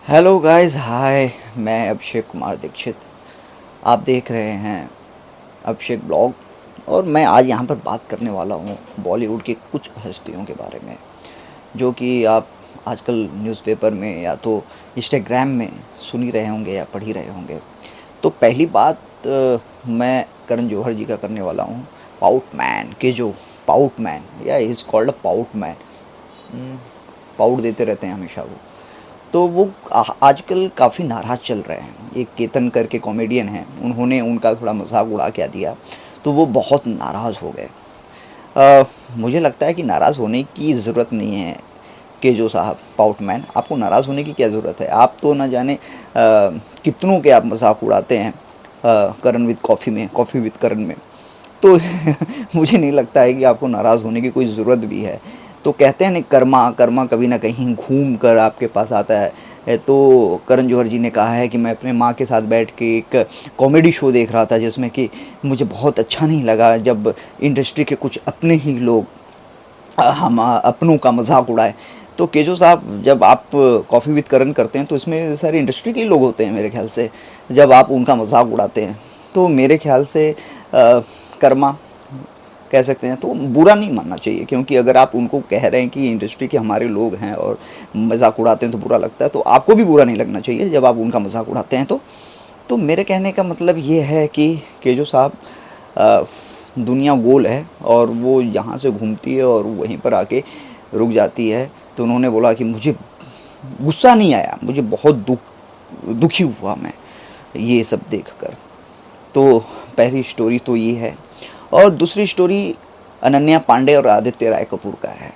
Hello guys, हाय। मैं अभिषेक कुमार दीक्षित। आप देख रहे हैं अभिषेक ब्लॉग। और मैं आज यहाँ पर बात करने वाला हूँ बॉलीवुड की कुछ हस्तियों के बारे में, जो कि आप आजकल न्यूज़पेपर में या तो इंस्टाग्राम में सुन ही रहे होंगे या पढ़ ही रहे होंगे। तो पहली बात मैं करण जौहर जी का करने वाला हूँ। पाउट मैन के जो पाउट मैन या is called a pout man. Pout देते रहते हैं हमेशा वो। तो वो आजकल काफ़ी नाराज़ चल रहे हैं। एक केतन करके कॉमेडियन हैं, उन्होंने उनका थोड़ा मजाक उड़ा के दिया, तो वो बहुत नाराज़ हो गए। मुझे लगता है कि नाराज़ होने की ज़रूरत नहीं है। कि जो साहब पाउटमैन, आपको नाराज़ होने की क्या ज़रूरत है? आप तो ना जाने कितनों के आप मजाक उड़ाते हैं करण विद कॉफ़ी में, कॉफ़ी विद करण में। तो मुझे नहीं लगता है कि आपको नाराज़ होने की कोई ज़रूरत भी है। तो कहते हैं ना, कर्मा कर्मा कभी ना कहीं घूम कर आपके पास आता है। तो करण जौहर जी ने कहा है कि मैं अपने माँ के साथ बैठ के एक कॉमेडी शो देख रहा था, जिसमें कि मुझे बहुत अच्छा नहीं लगा जब इंडस्ट्री के कुछ अपने ही लोग हम अपनों का मजाक उड़ाए। तो केजो साहब, जब आप कॉफ़ी विद करण करते हैं तो इसमें सारे इंडस्ट्री के ही लोग होते हैं मेरे ख्याल से। जब आप उनका मजाक उड़ाते हैं तो मेरे ख्याल से कर्मा कह सकते हैं, तो बुरा नहीं मानना चाहिए। क्योंकि अगर आप उनको कह रहे हैं कि इंडस्ट्री के हमारे लोग हैं और मजाक उड़ाते हैं तो बुरा लगता है, तो आपको भी बुरा नहीं लगना चाहिए जब आप उनका मजाक उड़ाते हैं। तो मेरे कहने का मतलब ये है कि केजो साहब, अ, दुनिया गोल है और वो यहाँ से घूमती है और वहीं पर आके रुक जाती है। तो उन्होंने बोला कि मुझे गुस्सा नहीं आया, मुझे बहुत दुखी हुआ मैं ये सब देखकर। तो पहली स्टोरी तो ये है। और दूसरी स्टोरी अनन्या पांडे और आदित्य राय कपूर का है।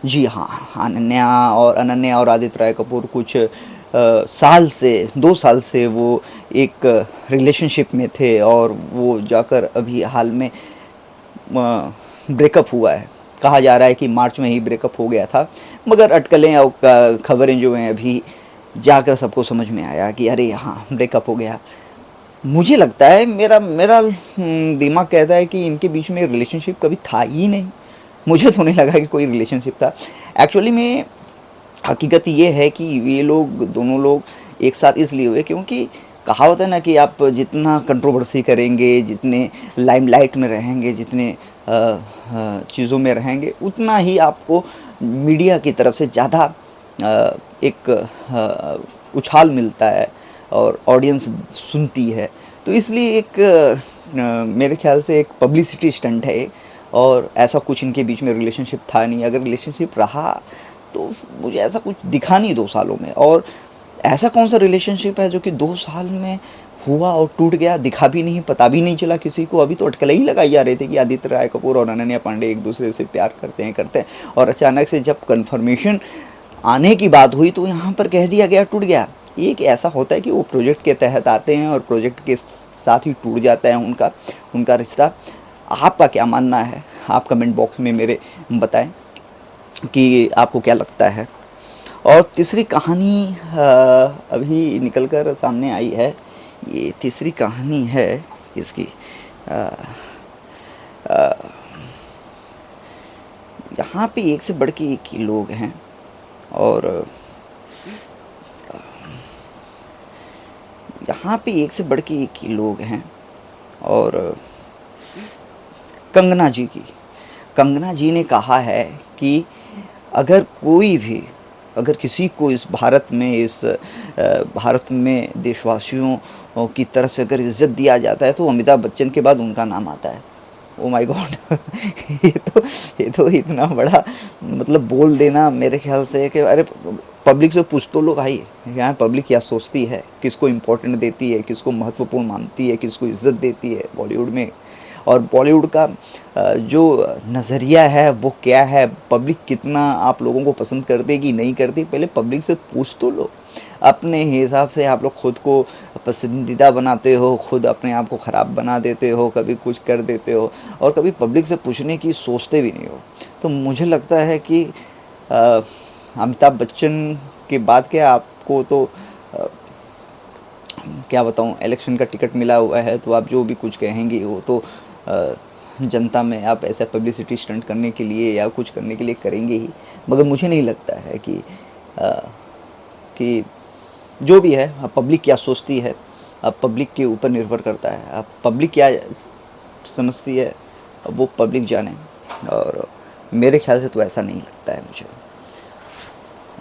जी हाँ, अनन्या और आदित्य राय कपूर कुछ साल से 2 साल से वो एक रिलेशनशिप में थे, और वो जाकर अभी हाल में ब्रेकअप हुआ है। कहा जा रहा है कि मार्च में ही ब्रेकअप हो गया था, मगर अटकलें और खबरें जो हैं अभी जाकर सबको समझ में आया कि अरे हाँ, ब्रेकअप हो गया। मुझे लगता है, मेरा मेरा दिमाग कहता है कि इनके बीच में रिलेशनशिप कभी था ही नहीं। मुझे तो नहीं लगा कि कोई रिलेशनशिप था एक्चुअली में। हकीकत ये है कि ये लोग दोनों लोग एक साथ इसलिए हुए क्योंकि कहावत है ना कि आप जितना कंट्रोवर्सी करेंगे, जितने लाइमलाइट में रहेंगे, जितने चीज़ों में रहेंगे, उतना ही आपको मीडिया की तरफ से ज़्यादा एक उछाल मिलता है और ऑडियंस सुनती है। तो इसलिए एक मेरे ख्याल से एक पब्लिसिटी स्टंट है। और ऐसा कुछ इनके बीच में रिलेशनशिप था नहीं। अगर रिलेशनशिप रहा तो मुझे ऐसा कुछ दिखा नहीं 2 सालों में। और ऐसा कौन सा रिलेशनशिप है जो कि 2 साल में हुआ और टूट गया, दिखा भी नहीं, पता भी नहीं चला किसी को। अभी तो अटकलें ही लगाई जा रहे थे कि आदित्य राय कपूर और अनन्या पांडे एक दूसरे से प्यार करते हैं, और अचानक से जब कन्फर्मेशन आने की बात हुई तो यहाँ पर कह दिया गया टूट गया। ये एक ऐसा होता है कि वो प्रोजेक्ट के तहत आते हैं और प्रोजेक्ट के साथ ही टूट जाता है उनका उनका रिश्ता। आपका क्या मानना है? आप कमेंट बॉक्स में मेरे बताएं कि आपको क्या लगता है। और तीसरी कहानी अभी निकल कर सामने आई है। ये तीसरी कहानी है इसकी। अ, यहाँ पे एक से बढ़ के एक ही लोग हैं। और यहाँ पे एक से बढ़ के एक ही लोग हैं। और कंगना जी की कंगना जी ने कहा है कि अगर कोई भी, अगर किसी को इस भारत में देशवासियों की तरफ से अगर इज़्ज़त दिया जाता है तो अमिताभ बच्चन के बाद उनका नाम आता है। Oh my God! ये तो इतना बड़ा मतलब बोल देना मेरे ख्याल से कि अरे, पब्लिक से पूछ तो लो भाई, यहाँ पब्लिक क्या सोचती है, किसको इम्पोर्टेंट देती है, किसको महत्वपूर्ण मानती है, किसको इज्जत देती है बॉलीवुड में। और बॉलीवुड का जो नज़रिया है वो क्या है, पब्लिक कितना आप लोगों को पसंद करती कि नहीं करती, पहले पब्लिक से पूछ तो लो। अपने हिसाब से आप लोग खुद को पसंदीदा बनाते हो, खुद अपने आप को ख़राब बना देते हो, कभी कुछ कर देते हो और कभी पब्लिक से पूछने की सोचते भी नहीं हो। तो मुझे लगता है कि अ, अमिताभ बच्चन के बाद क्या आपको तो अ, क्या बताऊं, इलेक्शन का टिकट मिला हुआ है, तो आप जो भी कुछ कहेंगे वो तो जनता में आप ऐसा पब्लिसिटी स्टंट करने के लिए या कुछ करने के लिए करेंगे ही। मगर मुझे नहीं लगता है कि जो भी है, अब पब्लिक क्या सोचती है, अब पब्लिक के ऊपर निर्भर करता है। अब पब्लिक क्या समझती है, अब वो पब्लिक जाने। और मेरे ख्याल से तो ऐसा नहीं लगता है मुझे।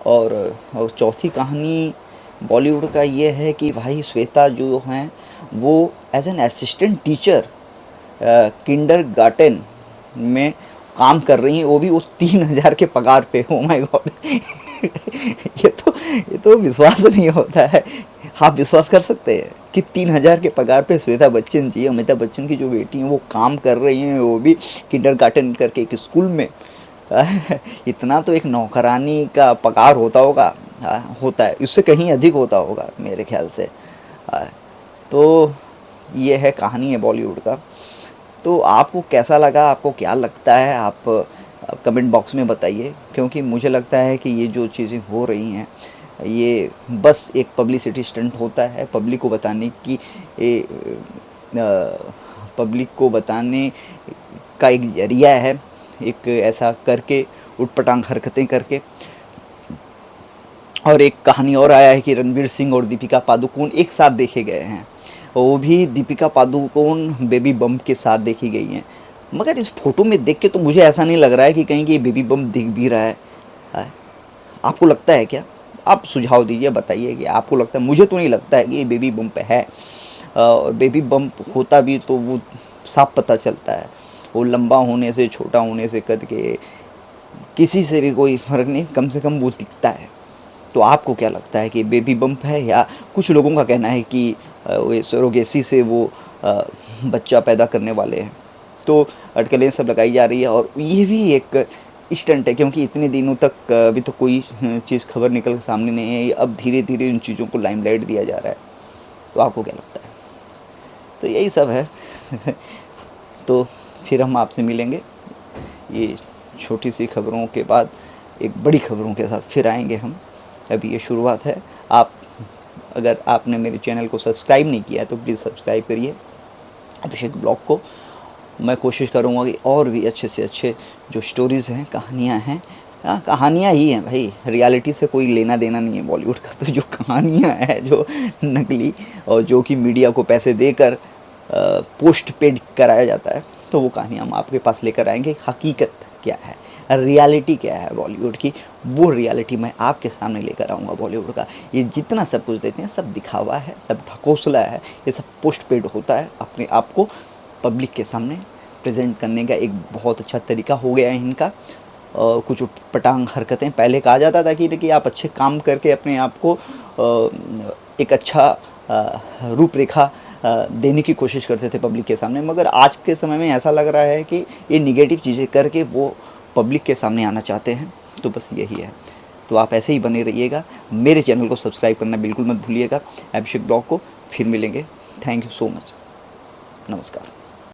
और चौथी कहानी बॉलीवुड का ये है कि भाई श्वेता जो हैं वो as an assistant teacher kindergarten में काम कर रही हैं, वो भी वो 3,000 के पगार पे। ओ माय गॉड ये तो विश्वास नहीं होता है। आप विश्वास कर सकते हैं कि 3,000 के पगार पे श्वेता बच्चन जी, अमिताभ बच्चन की जो बेटी हैं, वो काम कर रही हैं, वो भी किंडरगार्टन करके एक स्कूल में। इतना तो एक नौकरानी का पगार होता होगा, होता है, उससे कहीं अधिक होता होगा मेरे ख्याल से। तो ये है कहानी है बॉलीवुड का। तो आपको कैसा लगा, आपको क्या लगता है, आप कमेंट बॉक्स में बताइए। क्योंकि मुझे लगता है कि ये जो चीज़ें हो रही हैं, ये बस एक पब्लिसिटी स्टंट होता है, पब्लिक को बताने की, पब्लिक को बताने का एक जरिया है, एक ऐसा करके उटपटांग हरकतें करके। और एक कहानी और आया है कि रणवीर सिंह और दीपिका पादुकोण एक साथ देखे गए हैं, वो भी दीपिका पादुकोण बेबी बम के साथ देखी गई हैं। मगर इस फोटो में देख के तो मुझे ऐसा नहीं लग रहा है कि कहीं कि बेबी बम दिख भी रहा है। आपको लगता है क्या? आप सुझाव दीजिए, बताइए कि आपको लगता है। मुझे तो नहीं लगता है कि ये बेबी बम पे है। और बेबी बम होता भी तो वो साफ पता चलता है, वो लंबा होने से, छोटा होने से, कद के किसी से भी कोई फ़र्क नहीं, कम से कम वो दिखता है। तो आपको क्या लगता है कि बेबी बम्प है, या कुछ लोगों का कहना है कि वो सरोगेसी से वो बच्चा पैदा करने वाले हैं। तो अटकलें सब लगाई जा रही है, और ये भी एक स्टंट है, क्योंकि इतने दिनों तक अभी तो कोई चीज़ खबर निकल के सामने नहीं है। अब धीरे धीरे उन चीज़ों को लाइमलाइट दिया जा रहा है। तो आपको क्या लगता है? तो यही सब है। तो फिर हम आपसे मिलेंगे, ये छोटी सी खबरों के बाद एक बड़ी खबरों के साथ फिर आएंगे हम। अभी ये शुरुआत है। आप, अगर आपने मेरे चैनल को सब्सक्राइब नहीं किया है तो प्लीज़ सब्सक्राइब करिए अभिषेक ब्लॉग को। मैं कोशिश करूँगा कि और भी अच्छे से अच्छे जो स्टोरीज़ हैं, कहानियाँ हैं, कहानियाँ ही हैं भाई, रियलिटी से कोई लेना देना नहीं है बॉलीवुड का। तो जो कहानियाँ हैं, जो नकली और जो कि मीडिया को पैसे देकर पोस्ट पेड कराया जाता है, तो वो कहानियाँ हम आपके पास लेकर आएंगे। हकीकत क्या है, रियलिटी क्या है बॉलीवुड की, वो रियलिटी मैं आपके सामने लेकर आऊँगा बॉलीवुड का। ये जितना सब कुछ देते हैं सब दिखावा है, सब ढकोसला है, ये सब पोस्ट पेड होता है। अपने आप को पब्लिक के सामने प्रेजेंट करने का एक बहुत अच्छा तरीका हो गया है इनका। कुछ उटपटांग हरकतें, पहले कहा जाता था कि आप अच्छे काम करके अपने आप को एक अच्छा रूपरेखा देने की कोशिश करते थे पब्लिक के सामने। मगर आज के समय में ऐसा लग रहा है कि ये निगेटिव चीज़ें करके वो पब्लिक के सामने आना चाहते हैं। तो बस यही है। तो आप ऐसे ही बने रहिएगा, मेरे चैनल को सब्सक्राइब करना बिल्कुल मत भूलिएगा, अभिषेक ब्लॉग को। फिर मिलेंगे। Thank you so much. नमस्कार।